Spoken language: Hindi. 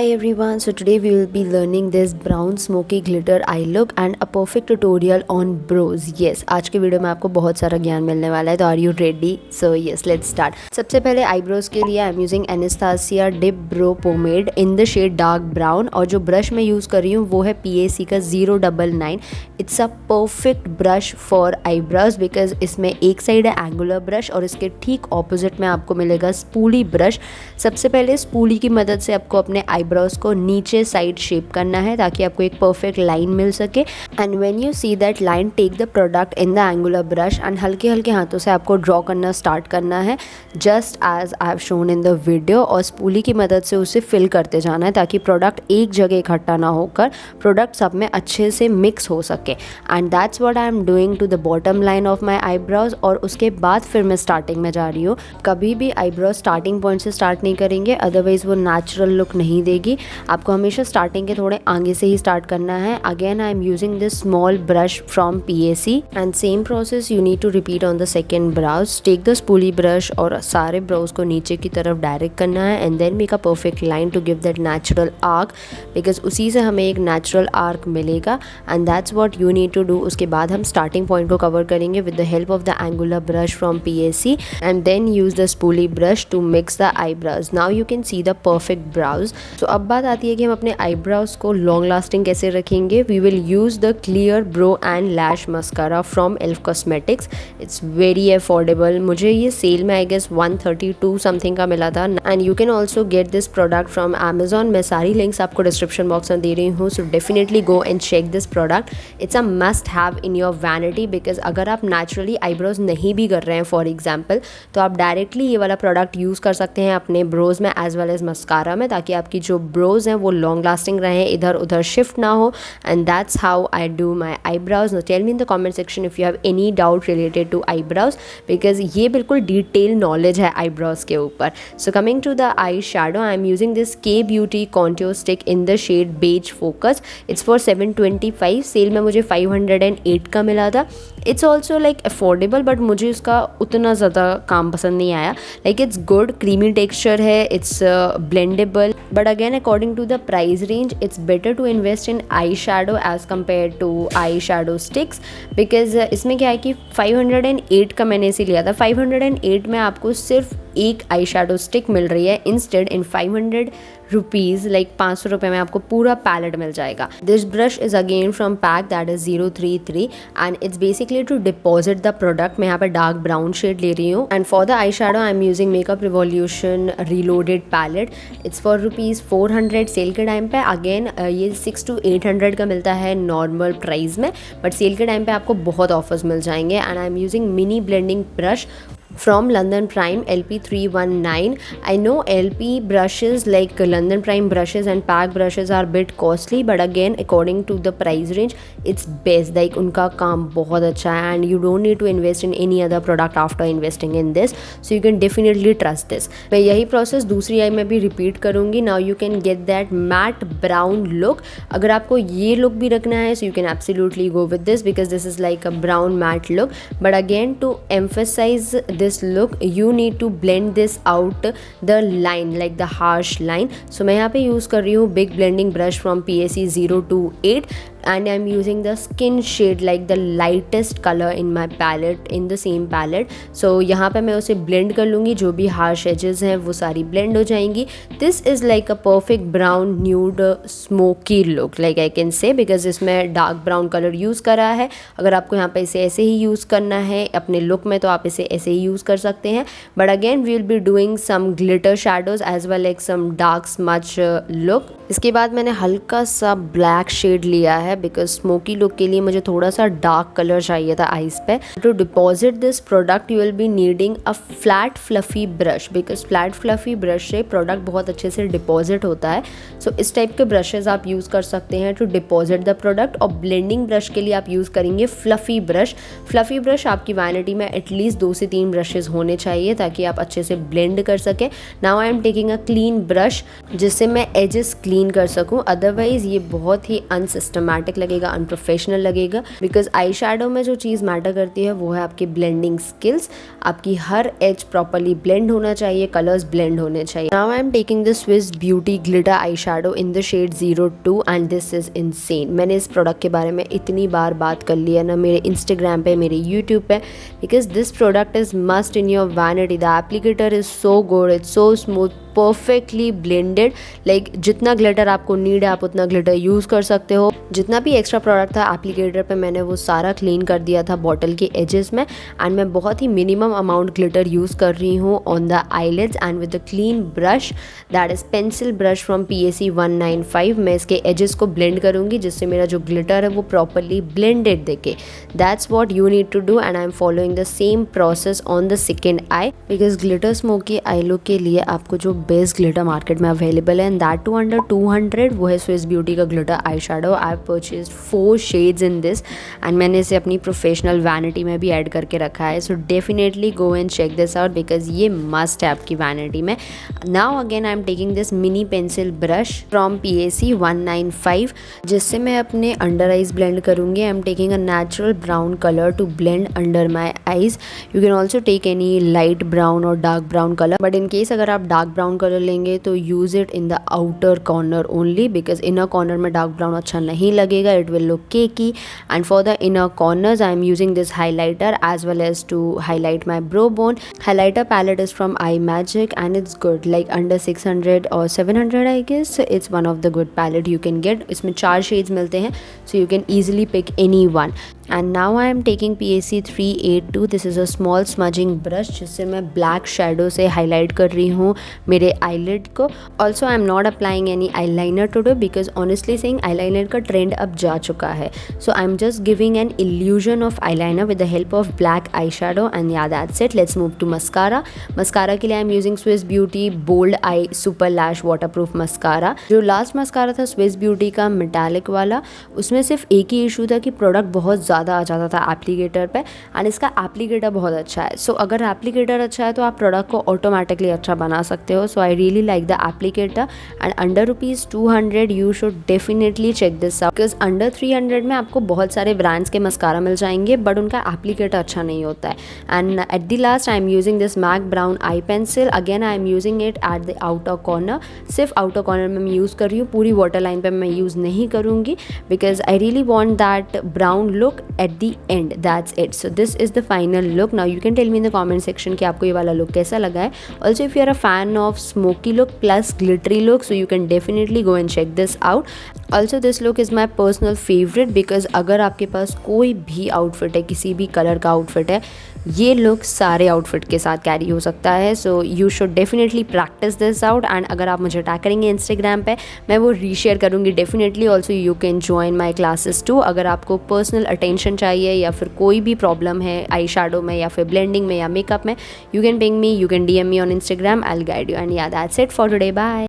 Hi everyone, so today we will be learning this brown smoky glitter eye look and a perfect tutorial on brows. Yes, आज के वीडियो में आपको बहुत सारा ज्ञान मिलने वाला है, तो are you ready? So yes, let's start. सबसे पहले आईब्रोज के लिए I am using Anastasia dip brow pomade in the shade dark brown, और जो ब्रश मैं यूज़ कर रही हूँ वो है PAC का 099. It's a perfect brush for eyebrows because इसमें एक साइड है एंगुलर ब्रश और इसके ठीक ऑपोजिट में आपको मिलेगा स्पूली ब्रश. सबसे पहले स्पूली की मदद से आपको अपने आईब्रोज को नीचे साइड शेप करना है ताकि आपको एक परफेक्ट लाइन मिल सके. And when you see that line, take the product in the angular brush and हल्के हल्के हाथों से आपको ड्रॉ करना स्टार्ट करना है, just as I have shown in the video. और स्पूली की मदद से उसे फिल करते जाना है ताकि प्रोडक्ट एक जगह इकट्ठा ना होकर प्रोडक्ट सब में अच्छे से मिक्स हो सके. And that's what I am doing to the bottom line of my eyebrows. और उसके बाद फिर मैं स्टार्टिंग में जा रही हूँ. कभी भी आईब्रोज स्टार्टिंग पॉइंट से स्टार्ट नहीं करेंगे, अदरवाइज वो नेचुरल लुक नहीं देगी. आपको हमेशा स्टार्टिंग के थोड़े आगे से ही स्टार्ट करना है. Again I am using this small brush from PAC and same process you need to repeat on the second brows. Take the spoolie brush और सारे ब्राउज को नीचे की तरफ डायरेक्ट करना है and then make a perfect line to give that natural arc, because उसी से हमें एक नेचुरल आर्क मिलेगा. And that's what you need to do. उसके बाद हम स्टार्टिंग पॉइंट को कवर करेंगे with the help of the angular brush from PAC and then use the spoolie brush to mix the eyebrows. Now you can see the perfect brows. तो अब बात आती है कि हम अपने आईब्रोज को लॉन्ग लास्टिंग कैसे रखेंगे. We will use the clear brow and lash mascara from Elf cosmetics. It's very affordable. मुझे ये सेल में आई गेस 132 समथिंग का मिला था. And you can also get this product from Amazon. मैं सारी लिंक्स आपको डिस्क्रिप्शन बॉक्स में दे रही हूँ, so definitely go and check this product. It's a must have in your vanity, because अगर आप नेचुरली आईब्रोज नहीं भी कर रहे हैं फॉर एग्जाम्पल, तो आप डायरेक्टली ये वाला प्रोडक्ट यूज़ कर सकते हैं अपने ब्रोज में एज वेल एज मस्कारा में, ताकि आपकी जो ब्रोज हैं वो लॉन्ग लास्टिंग रहें, इधर उधर शिफ्ट ना हो. And that's how I do my eyebrows. Tell me in the comment section if you have any doubt related to eyebrows, because ये बिल्कुल डिटेल नॉलेज है आईब्रोज के ऊपर. So coming to the eye shadow, I am using this K Beauty contour stick in the shade beige focus. It's for 725. Sale में मुझे 508 का मिला था. It's also like affordable, but मुझे उसका उतना ज़्यादा काम पसंद नहीं आया. Like it's good, creamy texture है, it's blendable, but again according to the price range it's better to invest in eye shadow as compare to eye shadow sticks. Because इसमें क्या है कि 508 का मैंने इसे लिया था. 508 में आपको सिर्फ एक आई शैडो स्टिक मिल रही है. इंस्टेड इन 500 रुपीज़, लाइक 500 रुपये में आपको पूरा पैलेट मिल जाएगा. This brush is again from pack that is 033 and it's basically to deposit the product. मैं यहाँ पे डार्क ब्राउन शेड ले रही हूँ. And for the eye shadow I am using makeup revolution reloaded palette. It's for ₹400 sale के टाइम पे. अगेन ये 600 to 800 का मिलता है नॉर्मल प्राइस में, बट सेल के टाइम पे आपको बहुत ऑफर्स मिल जाएंगे. And I am using mini blending brush from London Prime LP319. I know LP brushes like London Prime brushes and pack brushes are bit costly, but again according to the price range it's best. Like उनका काम बहुत अच्छा है and you don't need to invest in any other product after investing in this, so you can definitely trust this. मैं यही process दूसरी आई में भी repeat करूँगी. Now you can get that matte brown look. अगर आपको ये look भी रखना है, so you can absolutely go with this because this is like a brown matte look. But again to emphasize this look you need to blend this out the line, like the harsh line. So मैं यहाँ पे यूज़ कर रही हूँ big blending brush from PAC 028 and I'm using the skin shade like the lightest color in my palette, in the same palette. So यहाँ पे मैं उसे blend कर लूँगी. जो भी harsh edges हैं वो सारी blend हो जाएंगी. This is like a perfect brown nude smoky look, like I can say, because इसमें dark brown color यूज़ करा है. अगर आपको यहाँ पे इसे ऐसे ही यूज़ करना है अपने लुक में, तो आप इसे ऐसे ही यूज़ कर सकते हैं. But again we will be doing some glitter shadows as well as some dark smudge look. इसके बाद मैंने हल्का सा ब्लैक शेड लिया है बिकॉज स्मोकी लुक के लिए मुझे थोड़ा सा डार्क कलर चाहिए था आईज पे. To deposit this product you will be needing a flat fluffy brush, because flat fluffy brush से प्रोडक्ट बहुत अच्छे से डिपॉजिट होता है. सो इस टाइप के ब्रशेज आप यूज़ कर सकते हैं टू डिपॉजिट द प्रोडक्ट. और ब्लेंडिंग ब्रश के लिए आप यूज़ करेंगे फ्लफी ब्रश. फ्लफी ब्रश आपकी वैनिटी में एटलीस्ट 2 से 3 ब्रशेज होने चाहिए ताकि आप अच्छे से ब्लेंड कर सकें. Now I am taking a clean brush जिससे मैं एजेस क्लीन क्लीन कर सकूँ, अदरवाइज़ ये बहुत ही अनसिस्टमैटिक लगेगा, अनप्रोफेशनल लगेगा। बिकॉज आई शेडो में जो चीज़ मैटर करती है वो है आपकी ब्लेंडिंग स्किल्स। आपकी हर एज प्रॉपरली ब्लेंड होना चाहिए, कलर्स ब्लेंड होने चाहिए। Now I am taking the Swiss beauty glitter eye shadow in the shade 02 and this is insane. मैंने इस प्रोडक्ट के बारे में इतनी बार बात कर लिया ना, मेरे इंस्टाग्राम पे, मेरे यूट्यूब पे, because this product is must in your vanity. The applicator is so good, it's so smooth, perfectly blended. Like जितना ग्लिटर आपको नीड है आप उतना ग्लिटर यूज़ कर सकते हो। जितना भी एक्स्ट्रा प्रोडक्ट था एप्लीकेटर पे मैंने वो सारा क्लीन कर दिया था बॉटल के एजेस में। एंड मैं बहुत ही मिनिमम अमाउंट ग्लिटर यूज़ कर रही हूँ on the eyelids and with the clean brush, that is pencil brush from PAC 195। मैं इसके एजेस को ब्लेंड करूँगी जिससे मेरा जो ग्लिटर है वो प्रॉपरली ब्लेंडेड दिखे। That's what you need to do and I am following the same process on the second eye. Because glitter smoky eye look के लिए आपको जो बेस्ट ग्लिटर मार्केट में अवेलेबल है एंड दैट टू अंडर 200, वो है स्विस ब्यूटी का glitter eye shadow. I have purchased 4 shades in this and मैंने इसे अपनी प्रोफेशनल वैनिटी में भी ऐड करके रखा है। So definitely go and check this out because ये मस्ट है आपकी वैनिटी में। Now again I am taking this mini pencil brush from PAC 195 जिससे मैं अपने अंडर आइज ब्लेंड करूँगी। I am taking a natural brown colour to blend under my eyes. You can also take any light brown और dark brown colour, but in case अगर आप डार्क ब्राउन कलर लेंगे तो use it in the outer corner only, because inner corner में डार्क ब्राउन अच्छा नहीं लगेगा, it will look cakey. And for the inner corners I am using this highlighter as well as to highlight my brow bone. Highlighter palette is from eye magic and it's good, like under 600 और 700 I guess. It's one of the good palette you can get. इसमें 4 शेड्स मिलते हैं, so you can easily pick any one. And now I am taking PAC 382। This is a small smudging brush जिससे मैं ब्लैक शेडो से हाईलाइट कर रही हूँ मेरे आईलिड को। Also I am not applying any eyeliner today because honestly saying eyeliner का ट्रेंड अब जा चुका है। So I am just giving an illusion of eyeliner with the help of black eye shadow and yeah that's it. Let's move to mascara. Mascara के लिए I am using Swiss beauty bold eye super lash waterproof mascara. जो लास्ट मस्कारा था स्विस ब्यूटी का मेटालिक वाला, उसमें सिर्फ एक ही इशू था कि प्रोडक्ट बहुत ज़्यादा आ जाता था एप्लीकेटर पे एंड इसका एप्लीकेटर बहुत अच्छा है। सो अगर एप्लीकेटर अच्छा है तो आप प्रोडक्ट को ऑटोमेटिकली अच्छा बना सकते हो। So I really like the applicator and under ₹200 you should definitely check this out because under 300 में आपको बहुत सारे ब्रांड्स के मस्कारा मिल जाएंगे बट उनका एप्लीकेटर अच्छा नहीं होता है। And at the last I am using this MAC brown eye pencil. Again I am using it at the outer corner. सिर्फ आउटर कॉर्नर में मैं यूज़ कर रही हूँ, पूरी वाटर लाइन पर मैं यूज़ नहीं करूँगी because I really want that brown look at the end. That's it. So this is the final look. Now you can tell me in the comment section कि आपको ये वाला look कैसा लगा है. Also if you are a fan of smoky look plus glittery look, so you can definitely go and check this out. Also this look is my personal favorite because अगर आपके पास कोई भी outfit है, किसी भी कलर का outfit है, ये लुक सारे आउटफिट के साथ कैरी हो सकता है. So you should definitely practice this out and अगर आप मुझे टैग करेंगे इंस्टाग्राम पे, मैं वो रीशेयर करूँगी definitely. Also you can join my classes too. अगर आपको पर्सनल अटेंशन चाहिए या फिर कोई भी प्रॉब्लम है आई शैडो में या फिर ब्लेंडिंग में या मेकअप में, you can ping me, you can DM me on Instagram. I will guide you. And yeah that's it for today. Bye.